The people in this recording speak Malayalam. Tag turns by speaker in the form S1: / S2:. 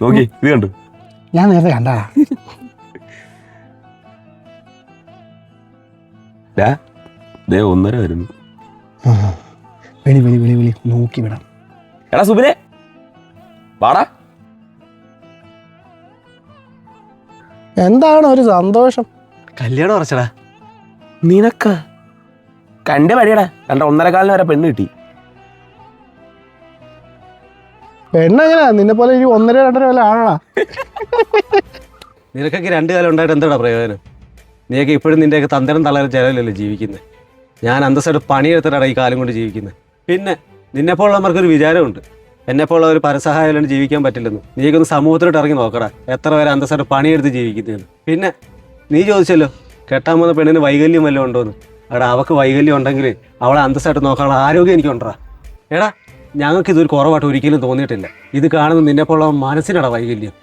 S1: നോക്കി ഇത് കണ്ടു.
S2: ഞാൻ നേരത്തെ കണ്ടാ.
S1: ദേ 1:30 വരുന്നു.
S2: വിളി വിളി വിളി വിളി നോക്കി വിടാം.
S1: എടാ സുബിനെ വാടാ.
S2: എന്താണ് ഒരു സന്തോഷം?
S3: കല്യാണം ഉറച്ചടാ.
S1: നിനക്ക കണ്ട പണിയടാ. 1:15 വരെ പെണ്ണ് കിട്ടി.
S2: പെണ്ണെങ്ങനെയാ നിന്നെ പോലെ ഒരു 1.5-2.5 വല്ല ആണോടാ?
S3: നിനക്കൊക്കെ 2 കാലം ഉണ്ടായിട്ട് എന്താടാ പ്രയോജനം? നീയൊക്കെ ഇപ്പോഴും നിൻ്റെയൊക്കെ തന്തരം തളരും ചിലവിലല്ലേ ജീവിക്കുന്നത്. ഞാൻ അന്തസ്സായിട്ട് പണിയെടുത്തിട്ടാണ് ഈ കാലം കൊണ്ട് ജീവിക്കുന്നത്. പിന്നെ നിന്നെപ്പോലുള്ളവർക്കൊരു വിചാരമുണ്ട്, എന്നെപ്പോലുള്ള ഒരു പരസഹായം ജീവിക്കാൻ പറ്റില്ലെന്ന്. നീക്കൊന്ന് സമൂഹത്തിലോട്ട് ഇറങ്ങി നോക്കടാ, എത്ര പേരെ അന്തസ്സായിട്ട് പണിയെടുത്ത് ജീവിക്കുന്നതെന്ന്. പിന്നെ നീ ചോദിച്ചല്ലോ കെട്ടാൻ പോകുന്ന പെണ്ണിന് വൈകല്യം വല്ലതും ഉണ്ടോയെന്ന്. എടാ അവൾക്ക് വൈകല്യം ഉണ്ടെങ്കിൽ അവളെ അന്തസ്സായിട്ട് നോക്കാനുള്ള ആരോഗ്യം എനിക്കുണ്ടാ. എടാ ഞങ്ങൾക്ക് ഇതൊരു കുറവായിട്ട് ഒരിക്കലും തോന്നിയിട്ടില്ല. ഇത് കാണുന്ന നിന്നെപ്പോലുള്ള മനസ്സിനടാ വൈകല്യം.